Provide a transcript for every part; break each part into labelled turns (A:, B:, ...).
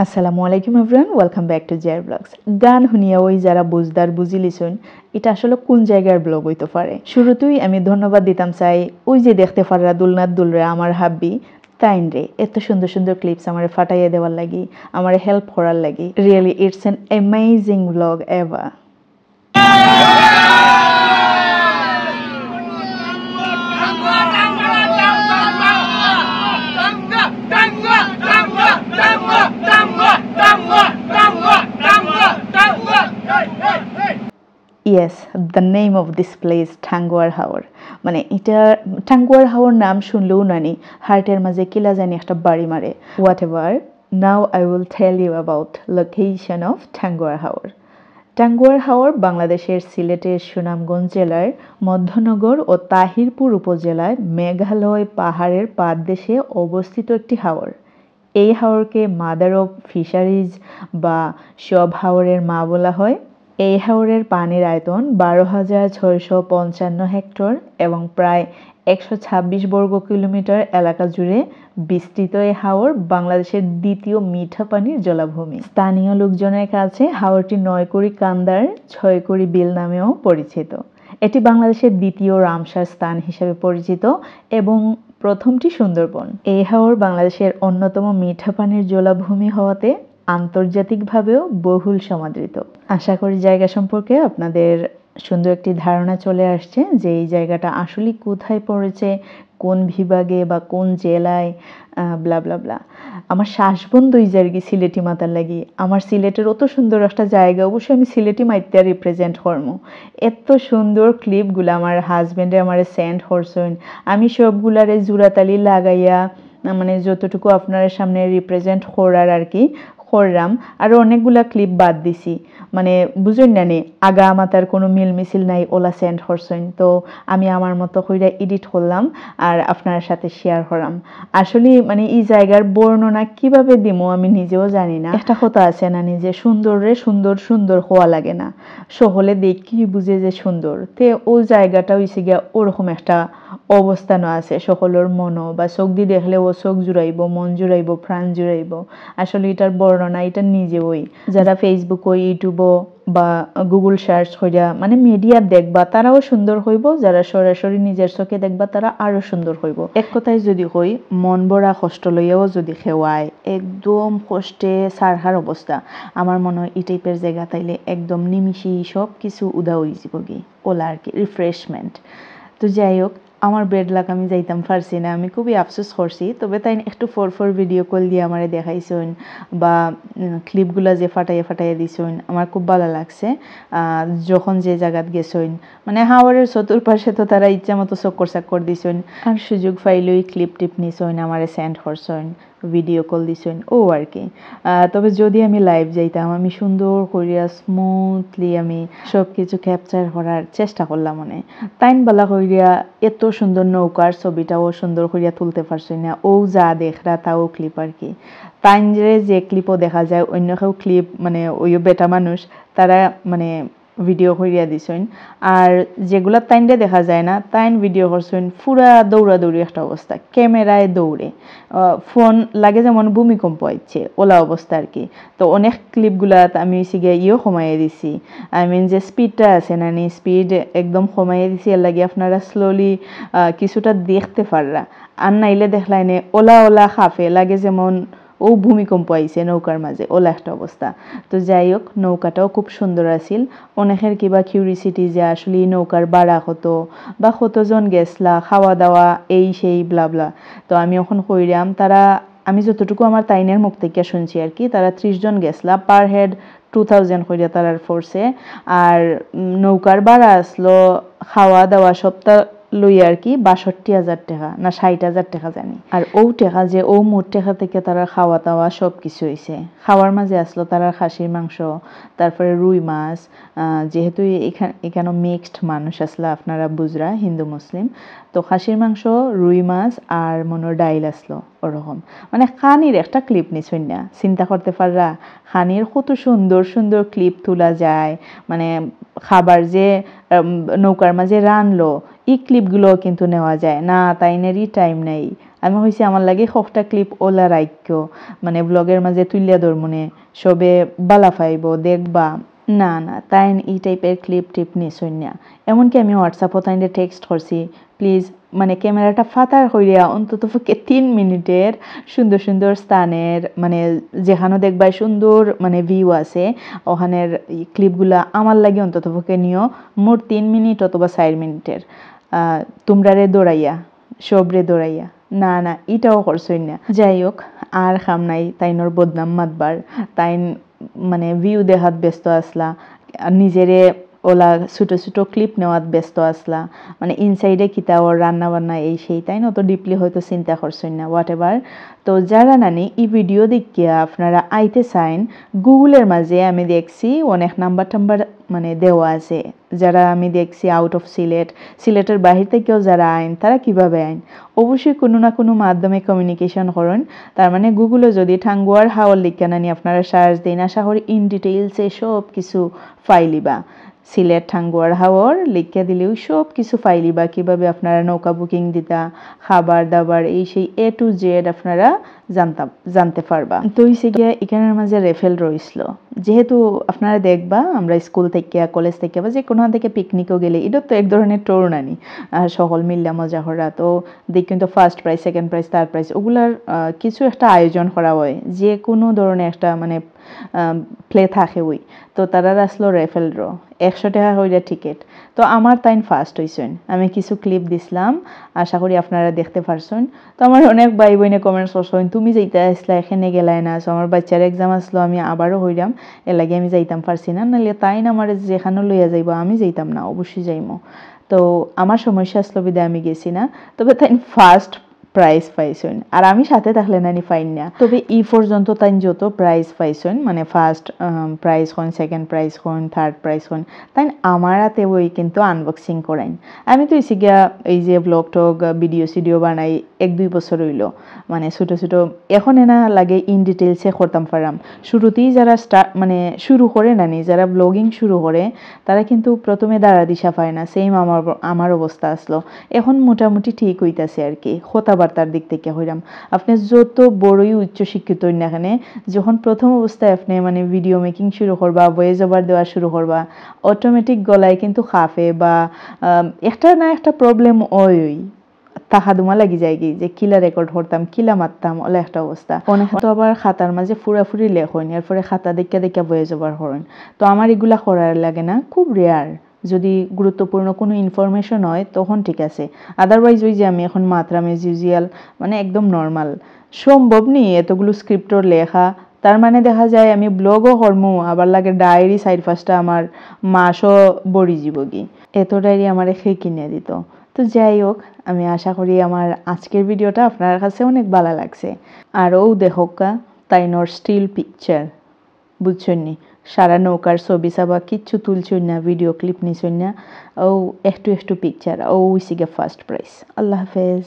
A: আসসালামু আলাইকুম everyone, welcome back to জেয়ার ব্লগস। গান শুনিয়া ওই যারা বুঝদার বুঝি লিছুন এটা আসলে কোন জায়গার ব্লগ হইতে পারে। শুরুতেই আমি ধন্যবাদ দিতাম চাই ওই যে দেখতে পারা দুলনাথ দুলরা আমার হাব্বি তাইন রে এত সুন্দর সুন্দর ক্লিপস আমার ফাটাইয়া দেওয়ার লাগি, আমার হেল্প করার লাগি। Really it's an amazing blog ever. Yes, the name of this place Tanguar Haor. মানে এটা টাঙ্গুয়ার হাওর নাম শুনলেও নানি হার্টের মাঝে কিলা জানি একটা বাড়ি মারে। Whatever, now I will tell you about location of Tanguar Haor. Tanguar হাওর বাংলাদেশের সিলেটের সুনামগঞ্জ জেলার মধ্যনগর ও তাহিরপুর উপজেলায় মেঘালয় পাহাড়ের পাদদেশে অবস্থিত একটি হাওর। এই হাওরকে মাদার অফ ফিশারিজ বা সব হাওরের মা বলা হয়। এই হাওরের পানির আয়তন 12,655 হেক্টর এবং প্রায় 126 বর্গ কিলোমিটার এলাকা জুড়ে বিস্তৃত। এই হাওর বাংলাদেশের দ্বিতীয় মিঠা পানির জলাভূমি। স্থানীয় লোকজনের কাছে হাওরটি 9 কান্দার 6 বিল নামেও পরিচিত। এটি বাংলাদেশের দ্বিতীয় রামসার স্থান হিসেবে পরিচিত এবং প্রথমটি সুন্দরবন। এই হাওর বাংলাদেশের অন্যতম মিঠা পানির জলাভূমি হওয়াতে আন্তর্জাতিকভাবেও বহুল সমাদৃত। আশা করি জায়গা সম্পর্কে আপনাদের সুন্দর একটি ধারণা চলে আসছে যে এই জায়গাটা আসলে কোথায় পড়েছে, কোন বিভাগে বা কোন জেলায়, ব্লা ব্লা ব্লা। আমার শ্বাস বন্ধ হয়ে যায় কি সিলেটি মাতার লাগি। আমার সিলেটের অত সুন্দর একটা জায়গা, অবশ্যই আমি সিলেটি মাইত্যা রিপ্রেজেন্ট করবো। এত সুন্দর ক্লিপগুলো আমার হাজব্যান্ডে আমার সেন্ড করছেন, আমি সবগুলারে জোড়াতালি লাগাইয়া মানে যতটুকু আপনার সামনে রিপ্রেজেন্ট করার আর কি করলাম। আরও অনেকগুলা ক্লিপ বাদ দিছি, মানে বুঝুন না নে আগা মাতার কোনো মিল মিছিল নাই, ওলা সেন্ড করছেন। তো আমি আমার মতো কইরা এডিট করলাম আর আপনার সাথে শেয়ার করলাম। আসলে মানে এই জায়গার বর্ণনা কিভাবে দিমো আমি নিজেও জানি না। একটা কথা আছে না, নিজে সুন্দর রে সুন্দর সুন্দর হওয়া লাগে না, সকলে দেখি বুঝে যে সুন্দর। তে ও জায়গাটা হইছে গিয়া ওরকম একটা অবস্থানও আছে, সকলের মনও বা চোখ দিয়ে দেখলে ও চোখ জুড়াইব, মন জুড়াইব, প্রাণ জুড়াইব। আসলে এটার বর্ণনা এটা নিজে ওই যারা ফেসবুক ও ইউটিউব বা গুগল সার্চ কইরা মানে মিডিয়া দেখবা তারাও সুন্দর হইব, যারা সরাসরি নিজের চোখে দেখবা তারা আরো সুন্দর হইব। এক কথায় যদি কই, মন ভরা কষ্ট লইয়াও যদি খেওয়ায় একদম কষ্টে সারহার অবস্থা, আমার মনে হয় এই টাইপের জায়গা তাইলে একদম নিমিষেই সব কিছু উদা হয়ে যাব গি, ওলা আর কি রিফ্রেশমেন্ট। তো যাই হোক, আমার বেড লাক আমি যাইতাম পারছি না, আমি খুবই আফসোস করছি। তবে তাই একটু ফোর ভিডিও কল দিয়ে আমারে দেখাইছেন বা ক্লিপগুলো যে ফাটাইয়া দিছেন, আমার খুব ভালো লাগছে। যখন যে জায়গাত গেছেন মানে হাওরের চতুর্পাশে তো তারা ইচ্ছা মতো চক্কর চাক্কর দিছেন, আর সুযোগ পাইলেই ক্লিপ টিপ নিছেন, আমারে সেন্ড করছেন, ভিডিও কল দিছেন ও আর কি। তবে যদি আমি লাইভ যাইতাম আমি সুন্দর করিয়া স্মুথলি আমি সব কিছু ক্যাপচার করার চেষ্টা করলাম। মনে তাইন বালা করিয়া এত সুন্দর নৌকার ছবিটাও সুন্দর করিয়া তুলতে পারছি না। ও যা দেখরা তাও ক্লিপ আর কি। তাইন যে ক্লিপও দেখা যায়, অন্য কেউ ক্লিপ মানে ওই বেটা মানুষ তারা মানে ভিডিও করিয়া দিছেন। আর যেগুলা তাইনরে দেখা যায় না, তাইন ভিডিও করছেন পুরা দৌড়াদৌড়ি একটা অবস্থা, ক্যামেরায় দৌড়ে, ফোন লাগে যেমন ভূমিকম্প হচ্ছে ওলা অবস্থা আর কি। তো অনেক ক্লিপগুলা আমি সিগে কমাইয়ে দিছি, আই মিন যে স্পিডটা আছে না নি স্পিড একদম কমাইয়ে দিছি, এর লাগে আপনারা স্লোলি কিছুটা দেখতে পাররা। আর নাইলে দেখলাই নে ওলা ওলা খাফে লাগে যেমন ও ভূমিকম্প আইছে নৌকার মাঝে, ওলা একটা অবস্থা। তো যাই হোক, নৌকাটাও খুব সুন্দর আছিল। অনেকের কিবা কিউরিসিটি যে আসলে নৌকার ভাড়া কত বা কতজন গেছলা, খাওয়া দাওয়া এই সেই ব্লা ব্লা। তো আমি এখন কইরাম তারা আমি যতটুকু আমার তাইনের মুখ থেকে শুনছি আর কি, তারা 30 জন গেছলা, পার হেড 2000 কইরা তারার ফোর্সে। আর নৌকার ভাড়া আসলো খাওয়া দাওয়া সবটা লই আর কি 62,000 টাকা না 60,000 টাকা জানি। আর ও টাকা যে ও মোট টাকা থেকে তারা খাওয়া দাওয়া সব কিছু হয়েছে। খাওয়ার মাঝে আসলো তারা খাসির মাংস, তারপরে রুই মাছ, যেহেতু এখানে মিক্সড মানুষ আসলো, আপনারা বুঝরা হিন্দু মুসলিম, তো খাসির মাংস, রুই মাছ আর মনে ডাইল আসলো ওরকম। মানে খানির একটা ক্লিপ নিছুন না, চিন্তা করতে পাররা খানির কত সুন্দর সুন্দর ক্লিপ তোলা যায়। মানে খাবার যে নৌকার মাঝে রানলো এই ক্লিপগুলো কিন্তু নেওয়া যায় না, তাইনেরই টাইম নেই। আমি হয়েছি আমার লাগে সবটা ক্লিপ ওলা রাখ্য মানে ব্লগের মাঝে তুলিয়া ধরমনে সবে বালা পাইব দেখবা, না না তাইন এই টাইপের ক্লিপ টিপ নিছুন না। এমনকি আমি হোয়াটসঅ্যাপও তাইনে টেক্সট করছি, প্লিজ মানে ক্যামেরাটা ফাতার হইয়া অন্তত 3 মিনিটের সুন্দর সুন্দর স্থানের মানে যেখানে দেখবাই সুন্দর মানে ভিউ আছে ওখানের ক্লিপগুলা আমার লাগে অন্তত নিও মোট 3 মিনিট অথবা 4 মিনিটের। তোমরারে দৌড়াইয়া সবরে দৌড়াইয়া না না এটাও করছই না। যাই হোক আর খাম নাই তাইনর বদনাম মাতবার, তাইন মানে ভিউ দেখাত ব্যস্ত আসলা, নিজেরে ওলা ছোটো ছোটো ক্লিপ নেওয়াত ব্যস্ত আসলা, মানে ইনসাইডে কিতা ওর রান্না বান্না এই সেই তাই অত ডিপলি হয়তো চিন্তা করছেন না, হোয়াট এভার। তো যারা নানি এই ভিডিও দেখিয়া আপনারা আইতে চাইন, গুগলের মাঝে আমি দেখছি অনেক নাম্বার টাম্বার মানে দেওয়া আছে, যারা আমি দেখছি আউট অফ সিলেটের বাহির থেকেও যারা আইন তারা কিভাবে আইন, অবশ্যই কোনো না কোনো মাধ্যমে কমিউনিকেশন করেন। তার মানে গুগলে যদি ঠাঙ্গুয়ার হাওর লিখা নানি আপনারা সার্চ দিন, আশা করি ইন ডিটেইলসে সব কিছু ফাইলিবা। সিলেট ঠাঙ্গুয়ার হাওর লিখে দিলেও সব কিছু ফাইলিবা, কিভাবে আপনারা নৌকা বুকিং দিতা, খাবার দাবার এই সেই A to Z আপনারা জানতে পারবা। তো হইছে গিয়া এখানের মাঝে রেফেল রইছিল, যেহেতু আপনারা দেখবা আমরা স্কুল থেকে কলেজ থেকে বা যে কোনো থেকে পিকনিকও গেলে এটা তো এক ধরনের টোর নানি সকল মিল্লা মজা করা, তো দেখ কিন্তু first prize second prize third prize ওগুলার কিছু একটা আয়োজন করা হয়, যে কোনো ধরনের একটা মানে প্লে থাকে ওই। তো তারা আসলো রেফেল ড্র 100 টাকা হইয়া টিকিট। তো আমার তাইন ফার্স্ট হইছেন, আমি কিছু ক্লিপ দিছিলাম, আশা করি আপনারা দেখতে পারছেন। তো আমার অনেক ভাই বোনে কমেন্টস করছেন তুমি যাইতে আসলা এখানে গেলাই না, আমার বাচ্চার এক্সাম আসলো আমি আবারও হইলাম এর লাগে আমি যাইতাম পারছি না, নাহলে তাইন আমার যেখানে লইয়া যাইব আমি যাইতাম না, অবশ্যই যাইমো। তো আমার সমস্যা আসলো বিদায় আমি গেছি না, তবে তাই ফার্স্ট প্রাইজ পাইছেন, আর আমি সাথে থাকলে নানি পাইন না। তবে এই পর্যন্ত তাই যত প্রাইজ পাইছেন মানে ফার্স্ট প্রাইজ হন, সেকেন্ড প্রাইজ হন, থার্ড প্রাইজ হন, তাই আমার হাতে ওই কিন্তু আনবক্সিং করাইন। আমি তো এসে গিয়া এই যে ব্লগ টক ভিডিও বানাই 1-2 বছর হইল, মানে ছোটো ছোটো এখন এনা লাগে ইন ডিটেলসে করতাম পারাম। শুরুতেই যারা মানে শুরু করে নানি, যারা ব্লগিং শুরু করে তারা কিন্তু প্রথমে দাঁড়া দিশা পায় না, সেম আমার অবস্থা আসলো। এখন মোটামুটি ঠিক হইতাছে আর কি, কথাবার্তার দিক থেকে হইলাম। আপনি যত বড়ই উচ্চশিক্ষিত না কেন, যখন প্রথম অবস্থায় আপনি মানে ভিডিও মেকিং শুরু করবা, ভয়েস ওভার দেওয়া শুরু করবা, অটোমেটিক গলায় কিন্তু খাফে বা একটা না একটা প্রবলেম ওই তাহা দুমা লাগি যায় কি যে কিলা রেকর্ড করতাম কিলা মারতাম ওলা একটা অবস্থা। অনেক তো আবার খাতার মাঝে ফুরাফুরি লেখন, এরপরে খাতা দেখা ভয়েস ওভার করেন। তো আমার এগুলা করার লাগে না, খুব রেয়ার। যদি গুরুত্বপূর্ণ কোনো ইনফরমেশন হয় তখন ঠিক আছে, আদারওয়াইজ ওই যে আমি এখন মাত্রাম এজ ইউজুয়াল মানে একদম নর্মাল। সম্ভব নেই এতগুলো স্ক্রিপ্টর লেখা, তার মানে দেখা যায় আমি ব্লগও করমু আবার লাগে ডায়েরি 4-5টা আমার মাসও বড়ি জীবগি, এত ডায়েরি আমার খেয়ে কিনে দিত। তো যাই হোক, আমি আশা করি আমার আজকের ভিডিওটা আপনার কাছে অনেক ভালো লাগছে। আর ও দেখোকা তাইনর স্টিল পিকচার বুঝছেন নি, সারা নৌকার ছবি সাবা কিচ্ছু তুলছেন না, ভিডিও ক্লিপ নিছেন না, ও একটু পিকচার, ও হইছে গিয়ে ফার্স্ট প্রাইজ। আল্লাহ হাফেজ।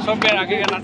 B: সব আগে গেলা